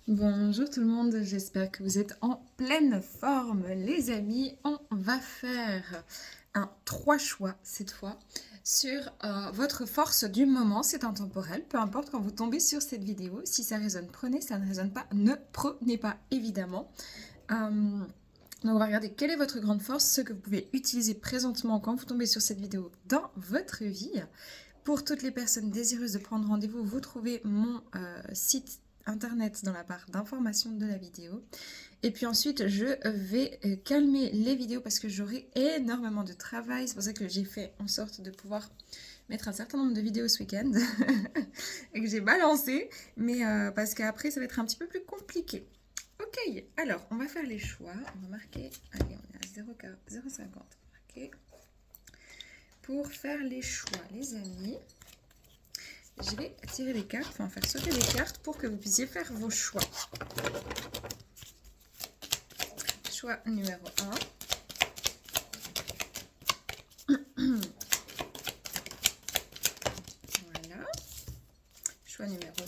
Bonjour tout le monde, j'espère que vous êtes en pleine forme. Les amis, on va faire un 3 choix cette fois sur votre force du moment. C'est intemporel, peu importe quand vous tombez sur cette vidéo. Si ça résonne, prenez, ça ne résonne pas, ne prenez pas évidemment. Donc on va regarder quelle est votre grande force, ce que vous pouvez utiliser présentement quand vous tombez sur cette vidéo dans votre vie. Pour toutes les personnes désireuses de prendre rendez-vous, vous trouvez mon site internet dans la barre d'information de la vidéo. Et puis ensuite, je vais calmer les vidéos parce que j'aurai énormément de travail. C'est pour ça que j'ai fait en sorte de pouvoir mettre un certain nombre de vidéos ce week-end et que j'ai balancé. Mais parce qu'après, ça va être un petit peu plus compliqué. Ok, alors on va faire les choix. On va marquer, allez, on est à 0,50. Ok. Pour faire les choix, les amis, je vais tirer les cartes, enfin faire sauter les cartes pour que vous puissiez faire vos choix. Choix numéro 1. Voilà. Choix numéro 2.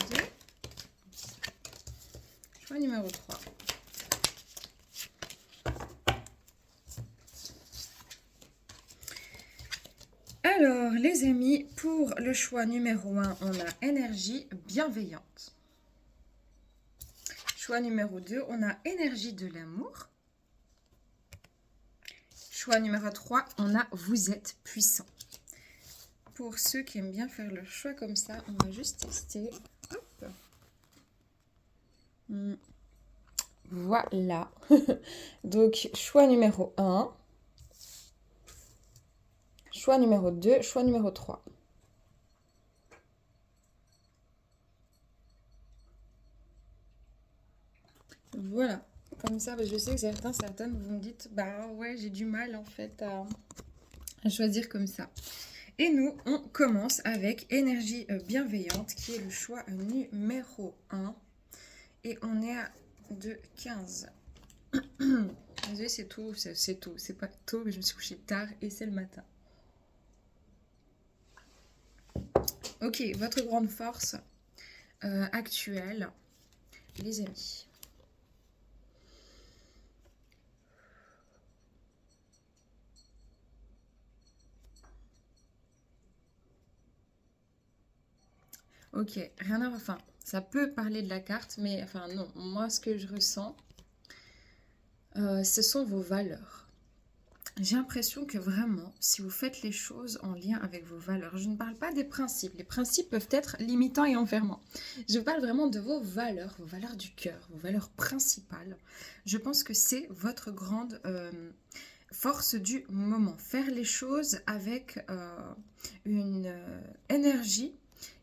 Choix numéro 3. Alors, les amis, pour le choix numéro 1, on a énergie bienveillante. Choix numéro 2, on a énergie de l'amour. Choix numéro 3, on a vous êtes puissant. Pour ceux qui aiment bien faire le choix comme ça, on va juste tester. Hop. Voilà. Donc, choix numéro 1. Choix numéro 2, choix numéro 3. Voilà. Comme ça, je sais que certaines, vous me dites, bah ouais, j'ai du mal en fait à choisir comme ça. Et nous, on commence avec énergie bienveillante, qui est le choix numéro 1. Et on est à 2,15. Désolée, c'est tout, c'est tout. C'est pas tôt, mais je me suis couchée tard et c'est le matin. Ok, votre grande force actuelle, les amis. Ok, rien à... Enfin, ça peut parler de la carte, mais enfin non. Moi, ce que je ressens, ce sont vos valeurs. J'ai l'impression que vraiment, si vous faites les choses en lien avec vos valeurs, je ne parle pas des principes. Les principes peuvent être limitants et enfermants. Je parle vraiment de vos valeurs du cœur, vos valeurs principales. Je pense que c'est votre grande force du moment. Faire les choses avec une énergie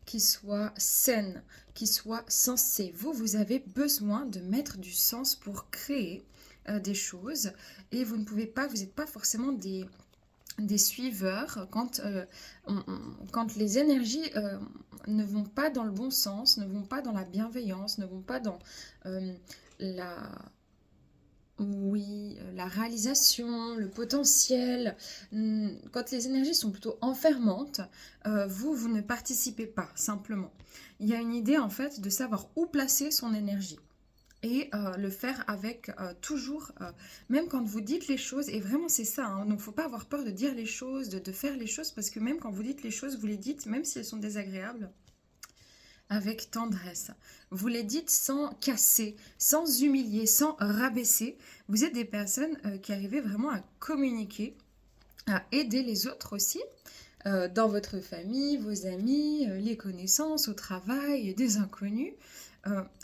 qui soit saine, qui soit sensée. Vous avez besoin de mettre du sens pour créer des choses et vous ne pouvez pas, vous n'êtes pas forcément des suiveurs quand les énergies ne vont pas dans le bon sens, ne vont pas dans la bienveillance, ne vont pas dans la, oui, la réalisation, le potentiel. Quand les énergies sont plutôt enfermantes, vous ne participez pas, simplement. Il y a une idée, en fait, de savoir où placer son énergie. Et le faire avec toujours, même quand vous dites les choses, et vraiment c'est ça, hein, donc il ne faut pas avoir peur de dire les choses, de faire les choses, parce que même quand vous dites les choses, vous les dites, même si elles sont désagréables, avec tendresse. Vous les dites sans casser, sans humilier, sans rabaisser. Vous êtes des personnes qui arrivez vraiment à communiquer, à aider les autres aussi, dans votre famille, vos amis, les connaissances, au travail, des inconnus,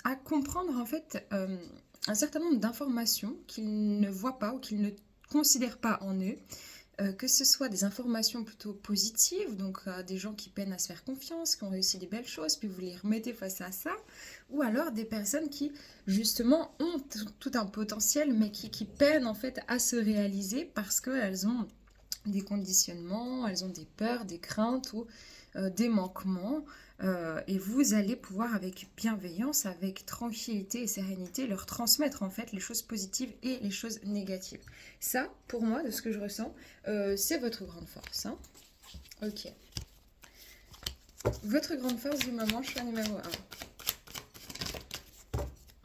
à comprendre en fait un certain nombre d'informations qu'ils ne voient pas ou qu'ils ne considèrent pas en eux, que ce soit des informations plutôt positives, donc des gens qui peinent à se faire confiance, qui ont réussi des belles choses, puis vous les remettez face à ça, ou alors des personnes qui justement ont tout un potentiel, mais qui peinent en fait à se réaliser parce qu'elles ont des conditionnements, elles ont des peurs, des craintes ou des manquements. Et vous allez pouvoir, avec bienveillance, avec tranquillité et sérénité, leur transmettre en fait les choses positives et les choses négatives. Ça, pour moi, de ce que je ressens, c'est votre grande force. Hein. Ok. Votre grande force du moment, choix numéro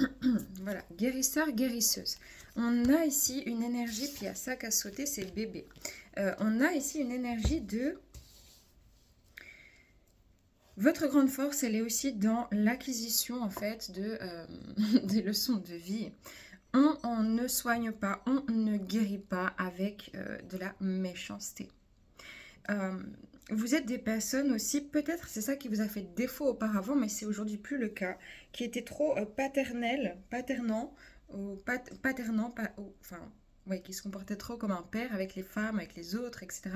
1. Voilà, guérisseur, guérisseuse. On a ici une énergie, puis il y a ça qui a sauté, c'est bébé. On a ici une énergie de... Votre grande force, elle est aussi dans l'acquisition, en fait, des leçons de vie. On ne soigne pas, on ne guérit pas avec de la méchanceté. Vous êtes des personnes aussi, peut-être c'est ça qui vous a fait défaut auparavant, mais c'est aujourd'hui plus le cas, qui étaient trop paternant, enfin, ouais, qui se comportaient trop comme un père avec les femmes, avec les autres, etc.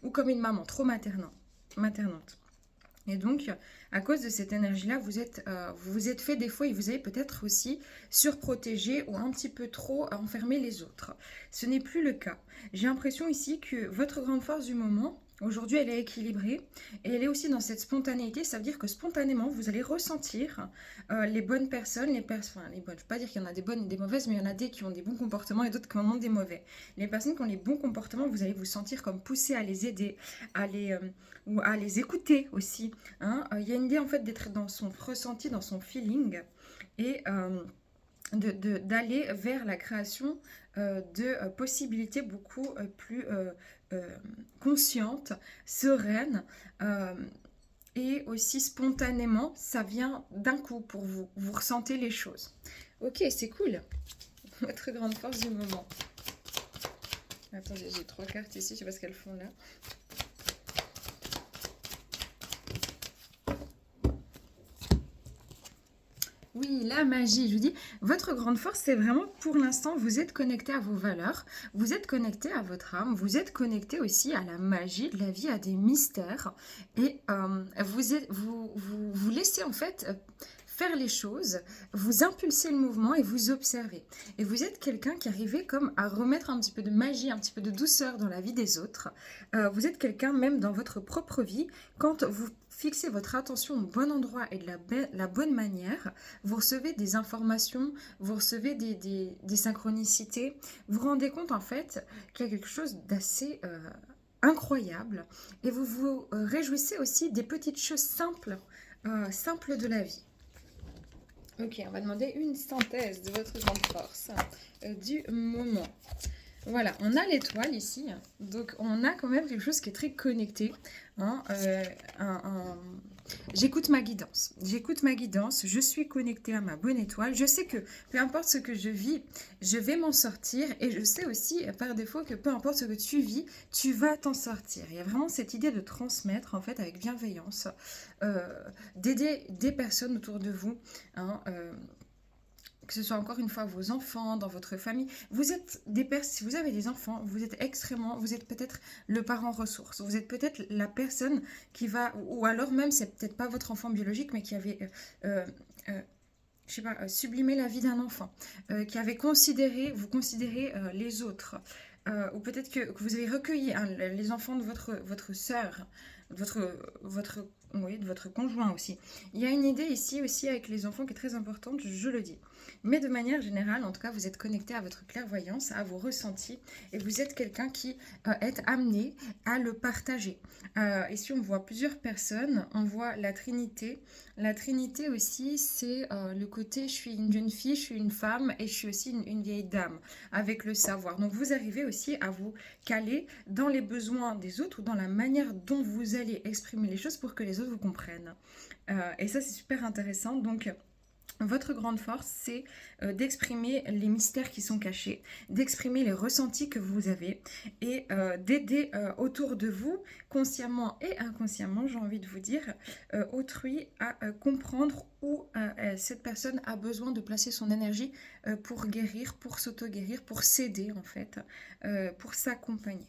Ou comme une maman, trop maternante. Et donc, à cause de cette énergie-là, vous vous êtes fait défaut et vous avez peut-être aussi surprotégé ou un petit peu trop enfermé les autres. Ce n'est plus le cas. J'ai l'impression ici que votre grande force du moment, aujourd'hui, elle est équilibrée et elle est aussi dans cette spontanéité. Ça veut dire que spontanément, vous allez ressentir les bonnes personnes, enfin, les bonnes. Je ne veux pas dire qu'il y en a des bonnes et des mauvaises, mais il y en a des qui ont des bons comportements et d'autres qui en ont des mauvais. Les personnes qui ont les bons comportements, vous allez vous sentir comme poussé à les aider, ou à les écouter aussi. Hein. Il y a une idée en fait d'être dans son ressenti, dans son feeling et d'aller vers la création de possibilités beaucoup plus conscientes, sereines et aussi spontanément. Ça vient d'un coup pour vous. Vous ressentez les choses. Ok, c'est cool. Votre grande force du moment. Attendez, j'ai 3 cartes ici, je sais pas ce qu'elles font là. Oui, la magie, je vous dis, votre grande force, c'est vraiment pour l'instant, vous êtes connecté à vos valeurs, vous êtes connecté à votre âme, vous êtes connecté aussi à la magie de la vie, à des mystères, et vous laissez en fait faire les choses, vous impulsez le mouvement et vous observez. Et vous êtes quelqu'un qui arrivait comme à remettre un petit peu de magie, un petit peu de douceur dans la vie des autres. Vous êtes quelqu'un même dans votre propre vie, quand vous fixez votre attention au bon endroit et de la bonne manière, vous recevez des informations, vous recevez des synchronicités, vous vous rendez compte en fait qu'il y a quelque chose d'assez incroyable et vous vous réjouissez aussi des petites choses simples, simples de la vie. Ok, on va demander une synthèse de votre grande force du moment. Voilà, on a l'étoile ici, donc on a quand même quelque chose qui est très connecté. Hein, J'écoute ma guidance. J'écoute ma guidance, je suis connectée à ma bonne étoile. Je sais que peu importe ce que je vis, je vais m'en sortir. Et je sais aussi, par défaut, que peu importe ce que tu vis, tu vas t'en sortir. Il y a vraiment cette idée de transmettre, en fait, avec bienveillance, d'aider des personnes autour de vous. Hein, que ce soit encore une fois vos enfants, dans votre famille. Vous êtes des personnes, si vous avez des enfants, vous êtes peut-être le parent ressource. Vous êtes peut-être la personne qui va, ou alors même, c'est peut-être pas votre enfant biologique, mais qui avait, je sais pas, sublimé la vie d'un enfant, qui avait vous considérez les autres. Ou peut-être que vous avez recueilli les enfants de votre sœur, oui, de votre conjoint aussi. Il y a une idée ici aussi avec les enfants qui est très importante, je le dis. Mais de manière générale, en tout cas, vous êtes connecté à votre clairvoyance, à vos ressentis, et vous êtes quelqu'un qui est amené à le partager. Ici, on voit plusieurs personnes, on voit la Trinité. La Trinité aussi, c'est le côté, je suis une jeune fille, je suis une femme, et je suis aussi une vieille dame, avec le savoir. Donc, vous arrivez aussi à vous caler dans les besoins des autres, ou dans la manière dont vous allez exprimer les choses pour que les autres vous comprennent. Et ça, c'est super intéressant. Donc, votre grande force, c'est d'exprimer les mystères qui sont cachés, d'exprimer les ressentis que vous avez et d'aider autour de vous, consciemment et inconsciemment, j'ai envie de vous dire, autrui à comprendre où cette personne a besoin de placer son énergie pour guérir, pour s'auto-guérir, pour s'aider en fait, pour s'accompagner.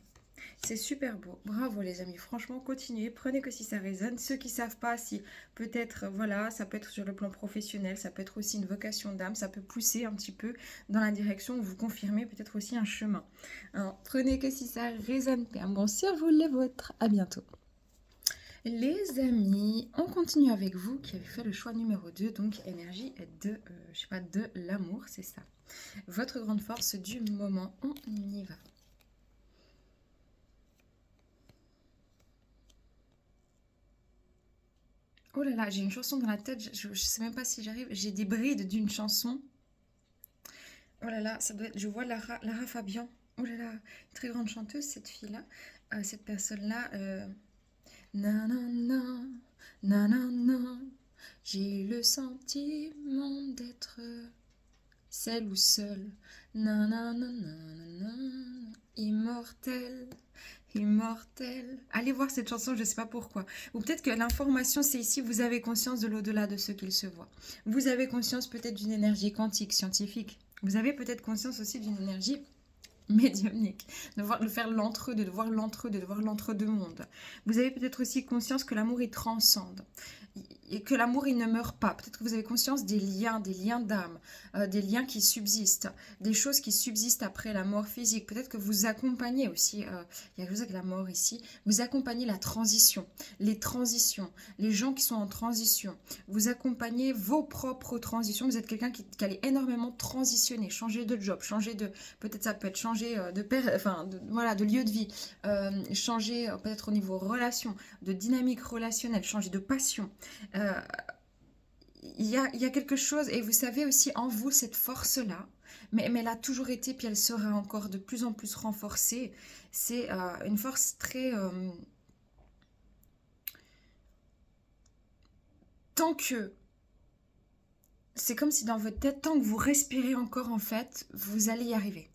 C'est super beau. Bravo les amis. Franchement, continuez. Prenez que si ça résonne. Ceux qui ne savent pas si peut-être, voilà, ça peut être sur le plan professionnel, ça peut être aussi une vocation d'âme, ça peut pousser un petit peu dans la direction où vous confirmez peut-être aussi un chemin. Alors, prenez que si ça résonne bien. Bon, sur vous les vôtres. À bientôt. Les amis, on continue avec vous qui avez fait le choix numéro 2, donc énergie de, je sais pas, de l'amour, c'est ça. Votre grande force du moment, on y va. Oh là là, j'ai une chanson dans la tête, je sais même pas si j'arrive. J'ai des brides d'une chanson. Oh là là, ça doit être, je vois Lara Fabian. Oh là là, très grande chanteuse cette fille-là. Cette personne-là. Nanana, nanana, j'ai le sentiment d'être celle ou seul. Nanana, nanana, immortel. Immortel. Allez voir cette chanson, je ne sais pas pourquoi. Ou peut-être que l'information, c'est ici, vous avez conscience de l'au-delà de ce qu'il se voit. Vous avez conscience peut-être d'une énergie quantique, scientifique. Vous avez peut-être conscience aussi d'une énergie médiumnique, de faire l'entre-deux, de voir l'entre-deux, de voir l'entre-deux monde. Vous avez peut-être aussi conscience que l'amour, il transcende. Et que l'amour, il ne meurt pas. Peut-être que vous avez conscience des liens d'âme, des liens qui subsistent, des choses qui subsistent après la mort physique. Peut-être que vous accompagnez aussi, il y a quelque chose avec la mort ici, vous accompagnez la transition, les transitions, les gens qui sont en transition. Vous accompagnez vos propres transitions. Vous êtes quelqu'un qui allait énormément transitionner, changer de job, changer de... Peut-être ça peut être changer voilà, de lieu de vie, changer peut-être au niveau relation, de dynamique relationnelle, changer de passion. Euh, il y a quelque chose, et vous savez aussi en vous cette force-là, mais elle a toujours été, puis elle sera encore de plus en plus renforcée. C'est une force très... tant que... C'est comme si dans votre tête, tant que vous respirez encore, en fait, vous allez y arriver.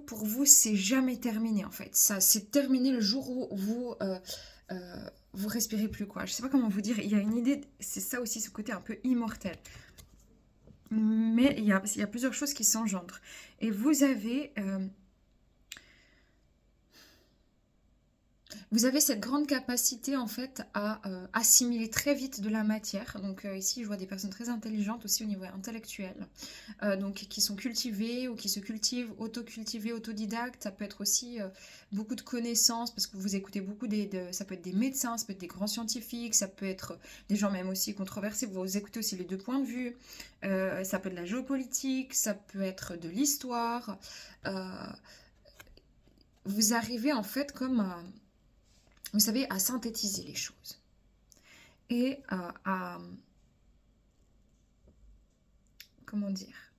Pour vous, c'est jamais terminé, en fait. Ça, c'est terminé le jour où vous respirez plus, quoi. Je sais pas comment vous dire. Il y a une idée, c'est ça aussi, ce côté un peu immortel. Mais il y a plusieurs choses qui s'engendrent. Et vous avez... Vous avez cette grande capacité en fait à assimiler très vite de la matière. Donc ici, je vois des personnes très intelligentes aussi au niveau intellectuel, donc qui sont cultivées ou qui se cultivent, auto-cultivées, autodidactes. Ça peut être aussi beaucoup de connaissances parce que vous écoutez beaucoup ça peut être des médecins, ça peut être des grands scientifiques, ça peut être des gens même aussi controversés. Vous écoutez aussi les deux points de vue. Ça peut être de la géopolitique, ça peut être de l'histoire. Vous arrivez en fait comme vous savez, à synthétiser les choses et comment dire,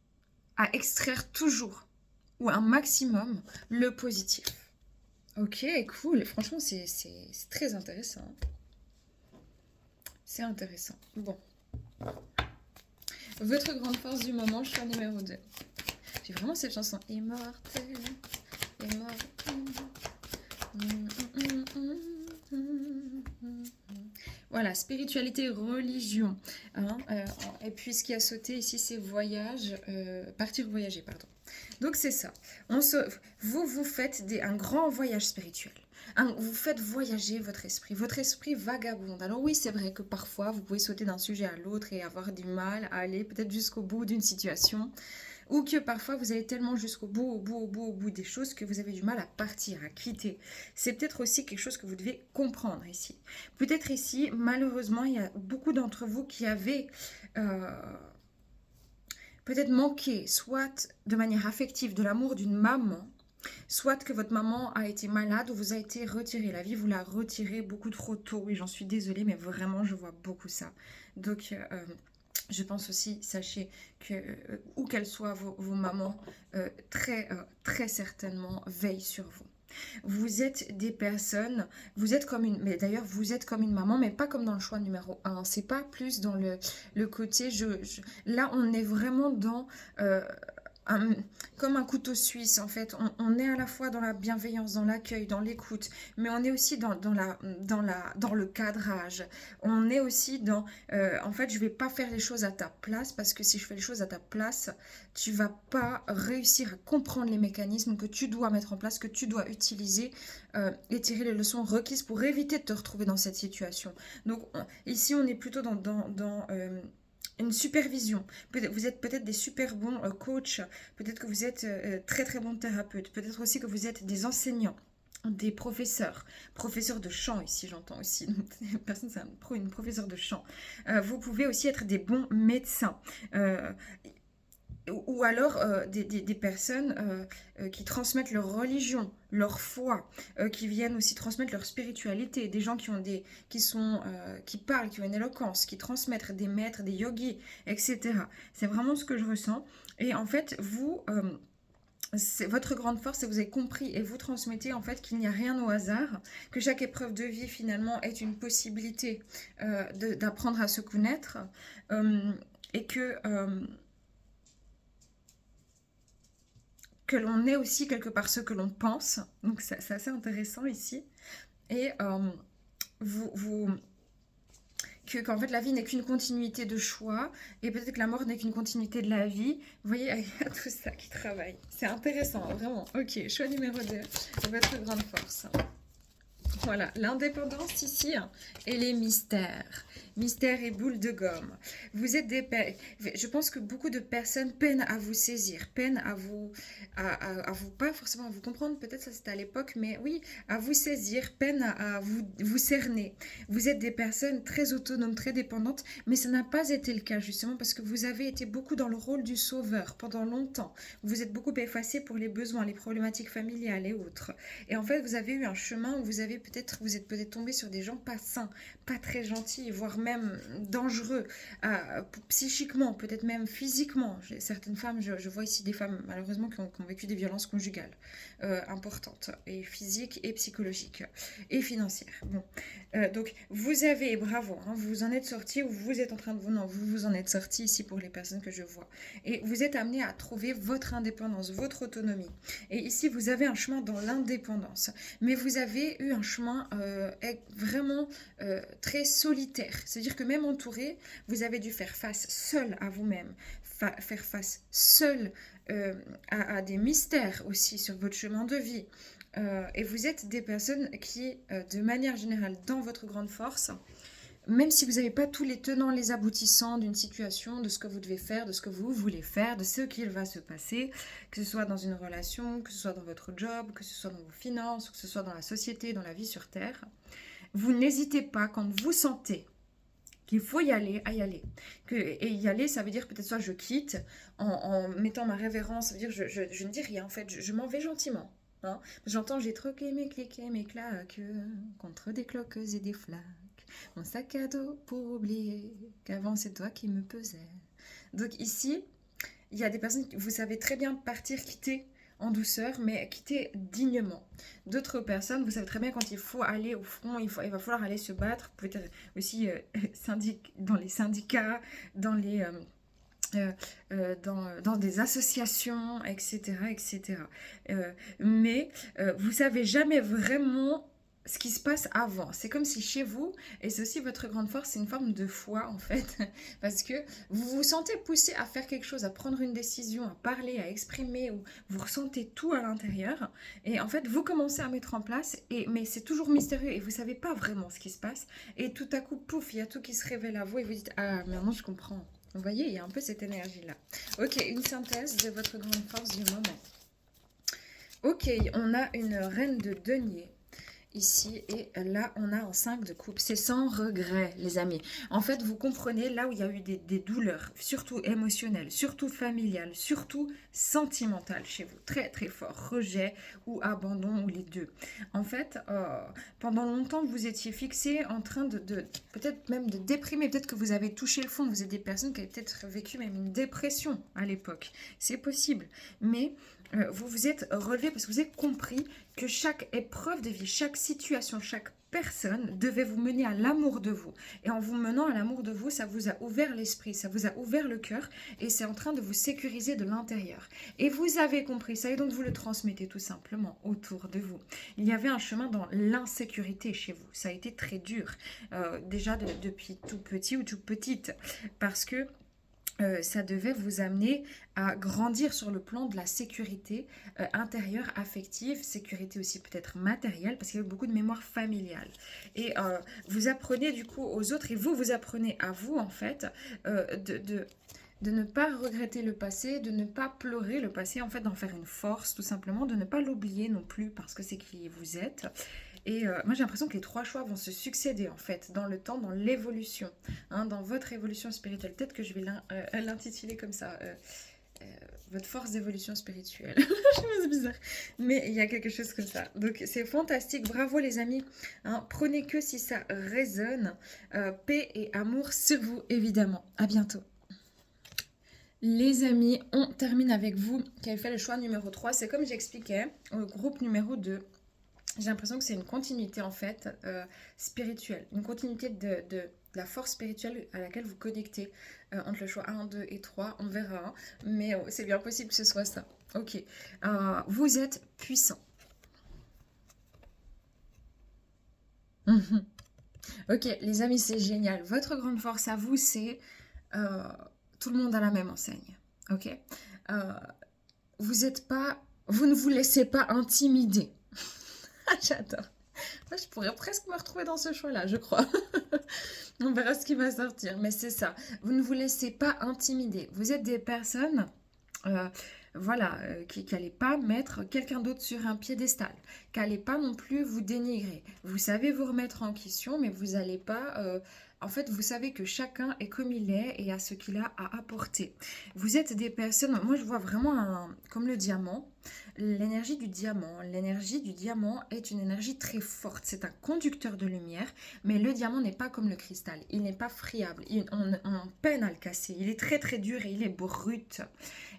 à extraire toujours ou un maximum le positif. Ok, cool. Franchement, c'est très intéressant. C'est intéressant. Bon. Votre grande force du moment, choix numéro 2. J'ai vraiment cette chanson. Immortel, immortel. Voilà, spiritualité, religion. Hein, et puis ce qui a sauté ici, c'est voyage, partir voyager, pardon. Donc c'est ça. Vous faites un grand voyage spirituel. Vous faites voyager votre esprit. Votre esprit vagabonde. Alors oui, c'est vrai que parfois, vous pouvez sauter d'un sujet à l'autre et avoir du mal à aller peut-être jusqu'au bout d'une situation. Ou que parfois vous allez tellement jusqu'au bout, au bout des choses que vous avez du mal à partir, à quitter. C'est peut-être aussi quelque chose que vous devez comprendre ici. Peut-être ici, malheureusement, il y a beaucoup d'entre vous qui avaient peut-être manqué, soit de manière affective, de l'amour d'une maman, soit que votre maman a été malade ou vous a été retirée. La vie vous l'a retirée beaucoup trop tôt. Oui, j'en suis désolée, mais vraiment, je vois beaucoup ça. Donc... je pense aussi, sachez que, où qu'elles soient, vos mamans, très certainement, veillent sur vous. Vous êtes des personnes, vous êtes comme une, mais d'ailleurs, vous êtes comme une maman, mais pas comme dans le choix numéro 1. C'est pas plus dans le côté, là, on est vraiment dans... comme un couteau suisse en fait, on est à la fois dans la bienveillance, dans l'accueil, dans l'écoute, mais on est aussi dans le cadrage, on est aussi dans en fait je vais pas faire les choses à ta place parce que si je fais les choses à ta place, tu vas pas réussir à comprendre les mécanismes que tu dois mettre en place, que tu dois utiliser et tirer les leçons requises pour éviter de te retrouver dans cette situation. Donc ici on est plutôt dans une supervision. Vous êtes peut-être des super bons coachs, peut-être que vous êtes très très bons thérapeutes, peut-être aussi que vous êtes des enseignants, des professeurs de chant ici j'entends aussi, personne c'est une professeure de chant. Vous pouvez aussi être des bons médecins. ou alors des personnes qui transmettent leur religion, leur foi, qui viennent aussi transmettre leur spiritualité, des gens qui parlent, qui ont une éloquence, qui transmettent des maîtres, des yogis, etc. C'est vraiment ce que je ressens. Et en fait, c'est votre grande force, c'est que vous avez compris et vous transmettez en fait qu'il n'y a rien au hasard, que chaque épreuve de vie finalement est une possibilité d'apprendre à se connaître, et que l'on est aussi quelque part ce que l'on pense. Donc c'est assez intéressant ici. Et vous, qu'en fait la vie n'est qu'une continuité de choix, et peut-être que la mort n'est qu'une continuité de la vie. Vous voyez, il y a tout ça qui travaille. C'est intéressant, vraiment. Ok, choix numéro 2, votre grande force. Voilà, l'indépendance ici, hein, et les mystères. Mystères et boules de gomme. Vous êtes Je pense que beaucoup de personnes peinent à vous saisir, peinent à vous, pas forcément à vous comprendre, peut-être ça c'était à l'époque, mais oui, à vous saisir, peinent à vous cerner. Vous êtes des personnes très autonomes, très dépendantes, mais ça n'a pas été le cas justement parce que vous avez été beaucoup dans le rôle du sauveur pendant longtemps. Vous êtes beaucoup effacé pour les besoins, les problématiques familiales et autres. Et en fait, vous avez eu un chemin où vous êtes peut-être tombé sur des gens pas sains, pas très gentils, voire même dangereux, psychiquement, peut-être même physiquement. Certaines femmes, je vois ici des femmes malheureusement qui ont vécu des violences conjugales importantes, et physiques et psychologiques et financières. Bon, donc vous avez, bravo, hein, vous en êtes sorti, ou vous êtes en train de vous en êtes sorti ici pour les personnes que je vois. Et vous êtes amené à trouver votre indépendance, votre autonomie. Et ici, vous avez un chemin dans l'indépendance. Mais vous avez eu un chemin vraiment très solitaire. C'est-à-dire que même entouré, vous avez dû faire face seul à vous-même, faire face seul à des mystères aussi sur votre chemin de vie. Et vous êtes des personnes qui, de manière générale, dans votre grande force, même si vous n'avez pas tous les tenants, les aboutissants d'une situation, de ce que vous devez faire, de ce que vous voulez faire, de ce qu'il va se passer, que ce soit dans une relation, que ce soit dans votre job, que ce soit dans vos finances, que ce soit dans la société, dans la vie sur Terre, vous n'hésitez pas quand vous sentez qu'il faut y aller, à y aller. Et y aller, ça veut dire peut-être soit je quitte, en mettant ma révérence, ça veut dire je ne dis rien en fait, je m'en vais gentiment. Hein. J'entends j'ai troqué mes clics et mes claques contre des cloques et des flaques. Mon sac à dos pour oublier qu'avant c'est toi qui me pesais. Donc ici, il y a des personnes, vous savez très bien partir, quitter en douceur, mais quitter dignement. D'autres personnes, vous savez très bien quand il faut aller au front, il va falloir aller se battre, peut-être aussi dans les syndicats, dans dans des associations, etc. etc. Mais vous savez jamais vraiment ce qui se passe avant. C'est comme si chez vous, et c'est aussi votre grande force, c'est une forme de foi en fait, parce que vous vous sentez poussé à faire quelque chose, à prendre une décision, à parler, à exprimer, ou vous ressentez tout à l'intérieur, et en fait vous commencez à mettre en place, mais c'est toujours mystérieux, et vous savez pas vraiment ce qui se passe, et tout à coup, pouf, il y a tout qui se révèle à vous, et vous dites, ah, maintenant je comprends. Vous voyez, il y a un peu cette énergie-là. Ok, une synthèse de votre grande force du moment. Ok, on a une reine de denier ici, et là on a un 5 de coupe. C'est sans regret, les amis. En fait, vous comprenez là où il y a eu des douleurs, surtout émotionnelles, surtout familiales, surtout sentimentales chez vous, très très fort, rejet ou abandon, ou les deux. En fait, pendant longtemps vous étiez fixé en train de peut-être même de déprimer, peut-être que vous avez touché le fond, vous êtes des personnes qui avaient peut-être vécu même une dépression à l'époque, c'est possible, mais vous vous êtes relevé parce que vous avez compris que chaque épreuve de vie, chaque situation, chaque personne devait vous mener à l'amour de vous. Et en vous menant à l'amour de vous, ça vous a ouvert l'esprit, ça vous a ouvert le cœur, et c'est en train de vous sécuriser de l'intérieur. Et vous avez compris ça, et donc vous le transmettez tout simplement autour de vous. Il y avait un chemin dans l'insécurité chez vous. Ça a été très dur, déjà depuis tout petit ou toute petite, parce que ça devait vous amener à grandir sur le plan de la sécurité intérieure, affective, sécurité aussi peut-être matérielle, parce qu'il y a beaucoup de mémoire familiale. Et vous apprenez du coup aux autres, et vous apprenez à vous en fait de ne pas regretter le passé, de ne pas pleurer le passé, en fait d'en faire une force tout simplement, de ne pas l'oublier non plus parce que c'est qui vous êtes. Et moi j'ai l'impression que les 3 choix vont se succéder en fait dans le temps, dans l'évolution, hein, dans votre évolution spirituelle. Peut-être que je vais l'intituler comme ça, votre force d'évolution spirituelle. C'est bizarre. Mais il y a quelque chose comme ça. Donc c'est fantastique. Bravo les amis. Hein, prenez que si ça résonne. Paix et amour sur vous, évidemment. À bientôt. Les amis, on termine avec vous qui avez fait le choix numéro 3. C'est comme j'expliquais au groupe numéro 2. J'ai l'impression que c'est une continuité en fait spirituelle. Une continuité de la force spirituelle à laquelle vous connectez entre le choix 1, 2 et 3. On verra. Hein, mais c'est bien possible que ce soit ça. Ok. Vous êtes puissant. Ok, les amis, c'est génial. Votre grande force à vous, c'est tout le monde à la même enseigne. Ok. Euh, vous êtes pas, vous ne vous laissez pas intimider. J'adore. Moi, je pourrais presque me retrouver dans ce choix-là, je crois. On verra ce qui va sortir, mais c'est ça. Vous ne vous laissez pas intimider. Vous êtes des personnes, euh, voilà, qui n'allez pas mettre quelqu'un d'autre sur un piédestal, qui n'allez pas non plus vous dénigrer. Vous savez vous remettre en question, mais vous n'allez pas... en fait, vous savez que chacun est comme il est et a ce qu'il a à apporter. Vous êtes des personnes... Moi, je vois vraiment comme le diamant. L'énergie du diamant. L'énergie du diamant est une énergie très forte. C'est un conducteur de lumière, mais le diamant n'est pas comme le cristal. Il n'est pas friable. On peine à le casser. Il est très très dur et il est brut.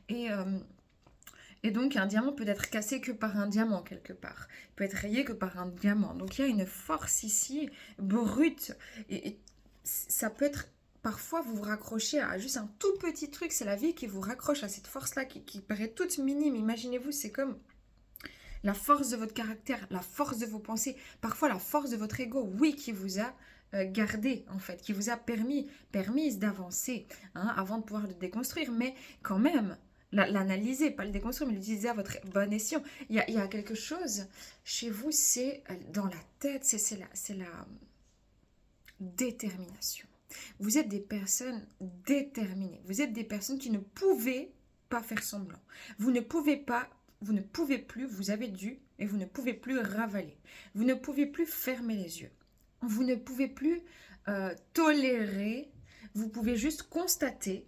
Et, euh, et donc un diamant peut être cassé que par un diamant quelque part. Il peut être rayé que par un diamant. Donc il y a une force ici brute. Et ça peut être... Parfois, vous vous raccrochez à juste un tout petit truc. C'est la vie qui vous raccroche à cette force-là qui paraît toute minime. Imaginez-vous, c'est comme la force de votre caractère, la force de vos pensées, parfois la force de votre ego, oui, qui vous a gardé en fait, qui vous a permise d'avancer hein, avant de pouvoir le déconstruire, mais quand même, l'analyser, pas le déconstruire, mais l'utiliser à votre bon escient. Il y a quelque chose chez vous, c'est dans la tête, c'est la détermination. Vous êtes des personnes déterminées, vous êtes des personnes qui ne pouvez pas faire semblant. Vous ne pouvez pas vous ne pouvez plus, vous avez dû et vous ne pouvez plus ravaler. Vous ne pouvez plus fermer les yeux. Vous ne pouvez plus tolérer. Vous pouvez juste constater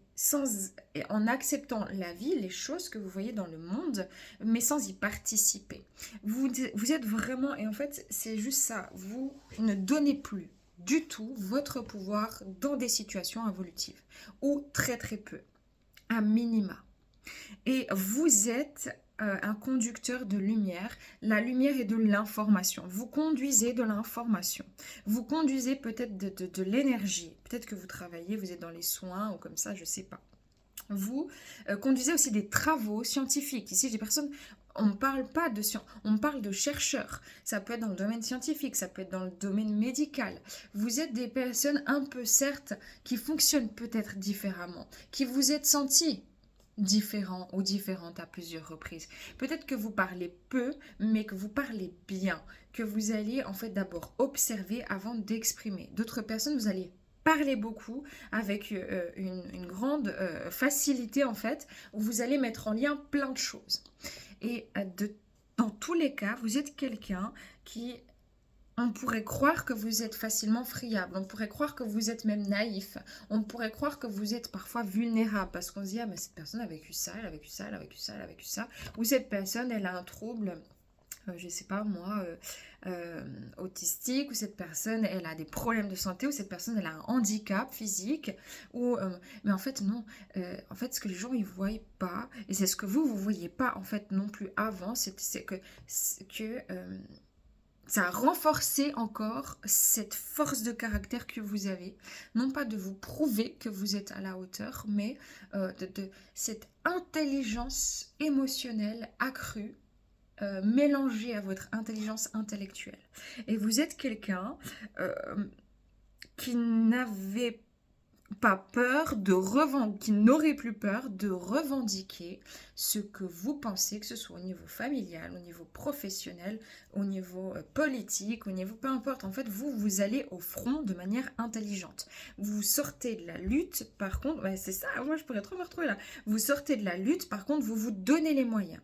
en acceptant la vie, les choses que vous voyez dans le monde, mais sans y participer. Vous êtes vraiment, et en fait, c'est juste ça. Vous ne donnez plus du tout votre pouvoir dans des situations évolutives, ou très très peu, à minima. Et vous êtes un conducteur de lumière. La lumière est de l'information. Vous conduisez de l'information. Vous conduisez peut-être de l'énergie. Peut-être que vous travaillez, vous êtes dans les soins ou comme ça, je ne sais pas. Vous conduisez aussi des travaux scientifiques. Ici, des personnes... On ne parle pas de science, on parle de chercheurs. Ça peut être dans le domaine scientifique, ça peut être dans le domaine médical. Vous êtes des personnes un peu, certes, qui fonctionnent peut-être différemment, qui vous êtes sentis différent ou différente à plusieurs reprises. Peut-être que vous parlez peu, mais que vous parlez bien, que vous allez en fait d'abord observer avant d'exprimer. D'autres personnes, vous allez parler beaucoup avec une grande facilité en fait, où vous allez mettre en lien plein de choses. Et dans tous les cas, vous êtes quelqu'un qui... On pourrait croire que vous êtes facilement friable, on pourrait croire que vous êtes même naïf, on pourrait croire que vous êtes parfois vulnérable parce qu'on se dit « Ah, mais cette personne a vécu ça, elle a vécu ça, elle a vécu ça, elle a vécu ça. » Ou cette personne, elle a un trouble, je ne sais pas moi, autistique, ou cette personne, elle a des problèmes de santé, ou cette personne, elle a un handicap physique. Mais en fait, non. En fait, ce que les gens ne voient pas, et c'est ce que vous ne voyez pas en fait non plus avant, c'est que ça a renforcé encore cette force de caractère que vous avez. Non pas de vous prouver que vous êtes à la hauteur, mais de cette intelligence émotionnelle accrue, mélangée à votre intelligence intellectuelle. Et vous êtes quelqu'un qui n'avait pas peur qui n'aurait plus peur de revendiquer ce que vous pensez, que ce soit au niveau familial, au niveau professionnel, au niveau politique, au niveau peu importe. En fait, vous allez au front de manière intelligente. Vous sortez de la lutte, par contre, ouais, c'est ça, moi je pourrais trop me retrouver là. Vous sortez de la lutte, par contre, vous vous donnez les moyens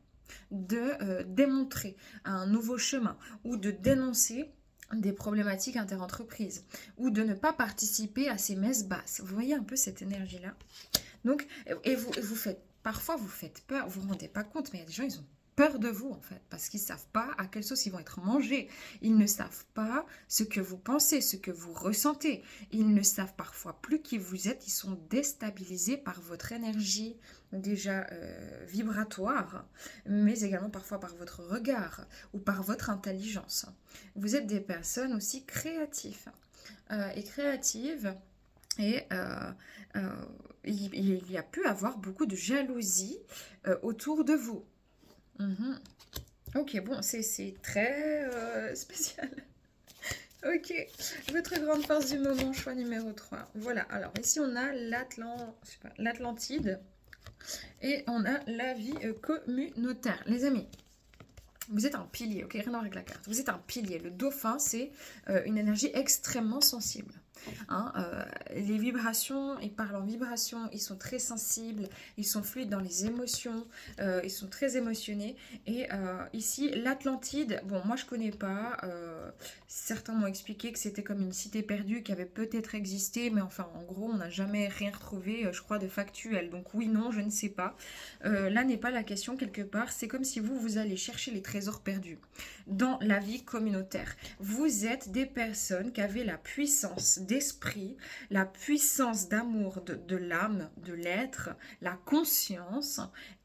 de démontrer un nouveau chemin ou de dénoncer des problématiques interentreprises ou de ne pas participer à ces messes basses. Vous voyez un peu cette énergie-là. Donc, et vous faites Parfois, vous faites peur, vous vous rendez pas compte, mais il y a des gens, ils ont peur de vous, en fait, parce qu'ils ne savent pas à quelle sauce ils vont être mangés. Ils ne savent pas ce que vous pensez, ce que vous ressentez. Ils ne savent parfois plus qui vous êtes. Ils sont déstabilisés par votre énergie déjà vibratoire, mais également parfois par votre regard ou par votre intelligence. Vous êtes des personnes aussi créatives et créatives. Et il y a pu avoir beaucoup de jalousie autour de vous. Mhm. Ok, bon, c'est très spécial. Ok, votre grande force du moment, choix numéro 3. Voilà, alors ici on a l'Atlantide et on a la vie communautaire. Les amis, vous êtes un pilier, ok, rien à voir avec la carte. Vous êtes un pilier. Le dauphin, c'est une énergie extrêmement sensible. Hein, les vibrations, ils parlent en vibrations, ils sont très sensibles, ils sont fluides dans les émotions, ils sont très émotionnés. Et ici, l'Atlantide, bon, moi je connais pas, certains m'ont expliqué que c'était comme une cité perdue qui avait peut-être existé, mais enfin, en gros, on n'a jamais rien retrouvé, je crois, de factuel. Donc oui, non, je ne sais pas. Là n'est pas la question quelque part, c'est comme si vous allez chercher les trésors perdus dans la vie communautaire. Vous êtes des personnes qui avaient la puissance d'esprit, la puissance d'amour de l'âme, de l'être, la conscience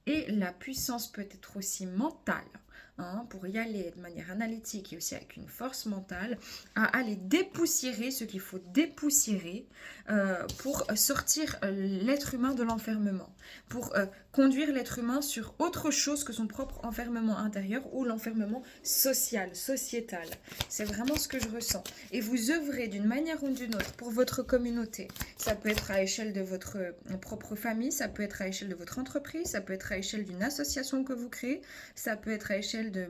et la puissance peut-être aussi mentale. Pour y aller de manière analytique et aussi avec une force mentale, à aller dépoussiérer ce qu'il faut dépoussiérer pour sortir l'être humain de l'enfermement, pour conduire l'être humain sur autre chose que son propre enfermement intérieur ou l'enfermement social, sociétal. C'est vraiment ce que je ressens. Et vous œuvrez d'une manière ou d'une autre pour votre communauté. Ça peut être à l'échelle de votre propre famille, ça peut être à l'échelle de votre entreprise, ça peut être à l'échelle d'une association que vous créez, ça peut être à l'échelle de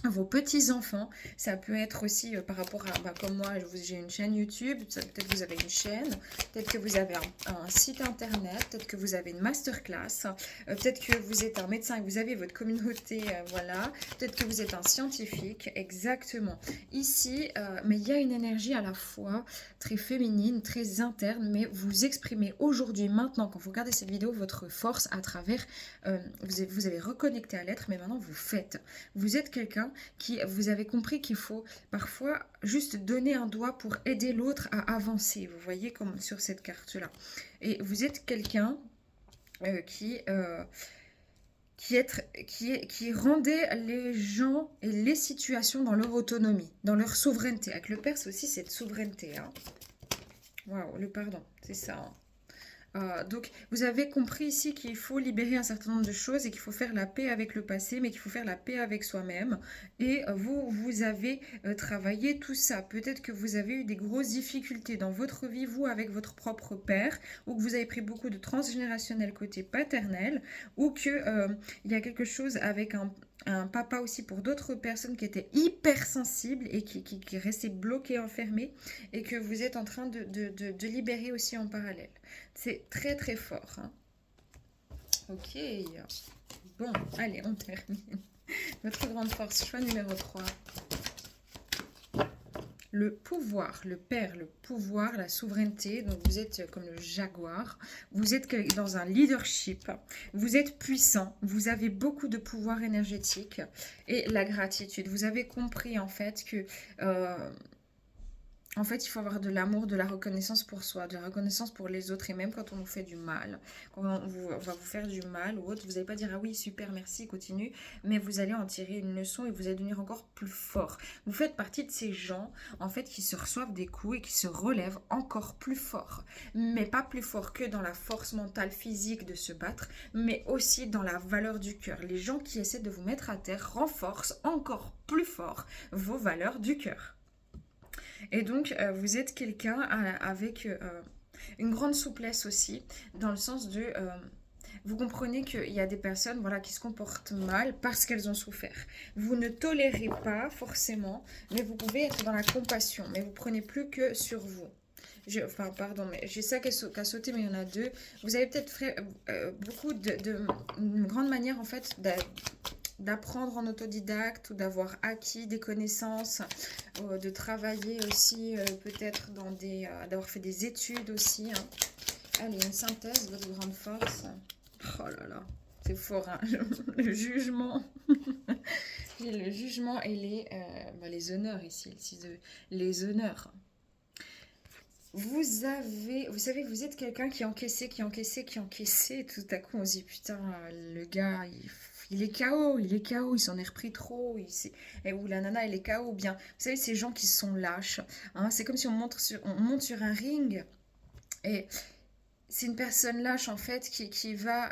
vos petits-enfants, ça peut être aussi par rapport à, comme moi, j'ai une chaîne YouTube, peut-être que vous avez une chaîne, peut-être que vous avez un site internet, peut-être que vous avez une masterclass, peut-être que vous êtes un médecin et vous avez votre communauté, voilà, peut-être que vous êtes un scientifique, exactement. Ici, mais il y a une énergie à la fois très féminine, très interne, mais vous exprimez aujourd'hui, maintenant, quand vous regardez cette vidéo, votre force à travers, vous avez reconnecté à l'être, mais maintenant vous faites. Vous êtes quelqu'un qui, vous avez compris qu'il faut parfois juste donner un doigt pour aider l'autre à avancer. Vous voyez comme sur cette carte-là. Et vous êtes quelqu'un qui rendait les gens et les situations dans leur autonomie, dans leur souveraineté. Avec le père, c'est aussi cette souveraineté. Waouh, le pardon, c'est ça. Donc, vous avez compris ici qu'il faut libérer un certain nombre de choses et qu'il faut faire la paix avec le passé, mais qu'il faut faire la paix avec soi-même. Et vous avez travaillé tout ça. Peut-être que vous avez eu des grosses difficultés dans votre vie, vous, avec votre propre père, ou que vous avez pris beaucoup de transgénérationnel côté paternel, ou qu'il y a quelque chose avec un papa aussi pour d'autres personnes qui étaient hypersensibles et qui restaient bloquées, enfermées, et que vous êtes en train de libérer aussi en parallèle. C'est très très fort. Ok. Bon, allez, on termine. Notre grande force, choix numéro 3. Le pouvoir, le père, le pouvoir, la souveraineté. Donc vous êtes comme le jaguar. Vous êtes dans un leadership. Vous êtes puissant. Vous avez beaucoup de pouvoir énergétique. Et la gratitude. Vous avez compris en fait que... En fait, il faut avoir de l'amour, de la reconnaissance pour soi, de la reconnaissance pour les autres. Et même quand on vous fait du mal, quand on va vous faire du mal ou autre, vous n'allez pas dire « Ah oui, super, merci, continue ». Mais vous allez en tirer une leçon et vous allez devenir encore plus fort. Vous faites partie de ces gens, en fait, qui se reçoivent des coups et qui se relèvent encore plus fort. Mais pas plus fort que dans la force mentale, physique de se battre, mais aussi dans la valeur du cœur. Les gens qui essaient de vous mettre à terre renforcent encore plus fort vos valeurs du cœur. Et donc, vous êtes quelqu'un avec une grande souplesse aussi, dans le sens de... vous comprenez qu'il y a des personnes qui se comportent mal parce qu'elles ont souffert. Vous ne tolérez pas forcément, mais vous pouvez être dans la compassion, mais vous prenez plus que sur vous. Pardon, mais j'ai ça qui a sauté, mais il y en a deux. Vous avez peut-être fait beaucoup une grande manière, en fait, d'apprendre en autodidacte ou d'avoir acquis des connaissances, de travailler aussi peut-être d'avoir fait des études aussi. Allez, une synthèse, votre grande force. Oh là là. très fort, hein. Le jugement. J'ai le jugement et les honneurs ici les honneurs. Vous savez, vous êtes quelqu'un qui encaissait, qui encaissait, qui encaissait, et tout à coup on se dit putain, le gars, il est KO, il s'en est repris trop, ou la nana, elle est KO, ou bien, vous savez, ces gens qui sont lâches, hein, c'est comme si on monte sur un ring, et c'est une personne lâche en fait qui va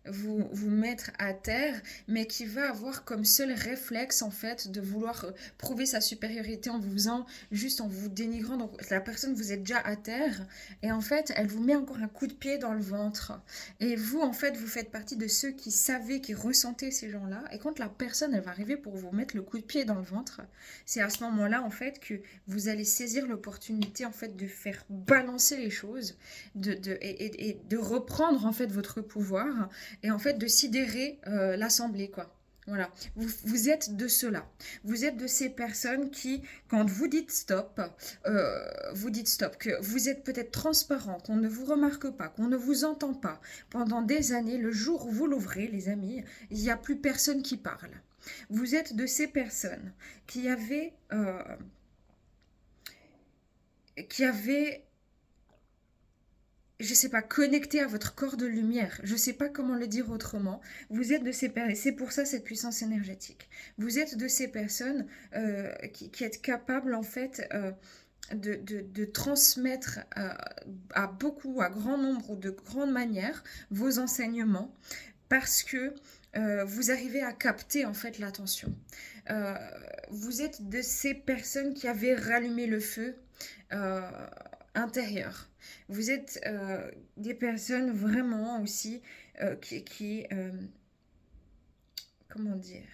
vous mettre à terre, mais qui va avoir comme seul réflexe en fait de vouloir prouver sa supériorité en vous faisant, juste en vous dénigrant. Donc la personne, vous êtes déjà à terre et en fait elle vous met encore un coup de pied dans le ventre. Et vous en fait vous faites partie de ceux qui savaient, qui ressentaient ces gens-là. Et quand la personne elle va arriver pour vous mettre le coup de pied dans le ventre, c'est à ce moment-là en fait que vous allez saisir l'opportunité en fait de faire balancer les choses et de reprendre en fait votre pouvoir et en fait de sidérer l'Assemblée, quoi. Voilà, vous êtes de ceux-là. Vous êtes de ces personnes qui, quand vous dites stop, que vous êtes peut-être transparent, qu'on ne vous remarque pas, qu'on ne vous entend pas. Pendant des années, le jour où vous l'ouvrez, les amis, il n'y a plus personne qui parle. Vous êtes de ces personnes qui avaient je sais pas, connecté à votre corps de lumière. Je sais pas comment le dire autrement. Vous êtes de ces personnes, c'est pour ça cette puissance énergétique. Vous êtes de ces personnes qui êtes capables en fait de transmettre à grand nombre ou de grandes manières vos enseignements parce que vous arrivez à capter en fait l'attention. Euh, vous êtes de ces personnes qui avaient rallumé le feu euh, intérieur. Vous êtes des personnes vraiment aussi comment dire,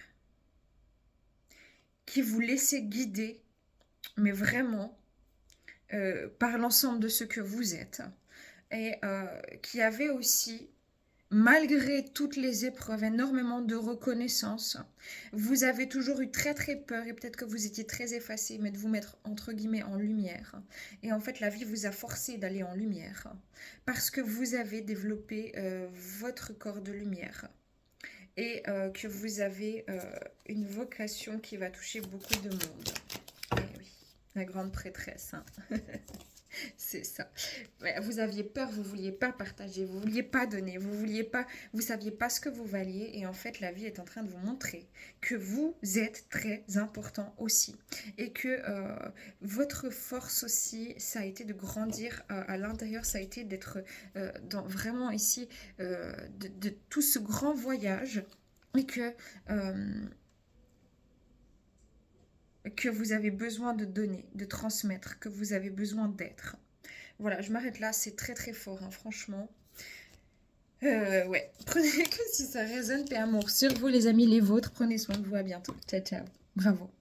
qui vous laissez guider, mais vraiment par l'ensemble de ce que vous êtes, et qui avez aussi malgré toutes les épreuves, énormément de reconnaissance. Vous avez toujours eu très très peur et peut-être que vous étiez très effacé, mais de vous mettre entre guillemets en lumière. Et en fait, la vie vous a forcé d'aller en lumière parce que vous avez développé votre corps de lumière et que vous avez une vocation qui va toucher beaucoup de monde. Et oui, la grande prêtresse. Hein. C'est ça. Ouais, vous aviez peur, vous vouliez pas partager, vous vouliez pas donner, vous saviez pas ce que vous valiez et en fait la vie est en train de vous montrer que vous êtes très important aussi et que votre force aussi, ça a été de grandir à l'intérieur, ça a été d'être vraiment ici de tout ce grand voyage et que vous avez besoin de donner, de transmettre, que vous avez besoin d'être. Voilà, je m'arrête là, c'est très très fort, hein, franchement. Ouais, prenez que si ça résonne, paix amour sur vous les amis, les vôtres, prenez soin de vous, à bientôt. Ciao, ciao, bravo.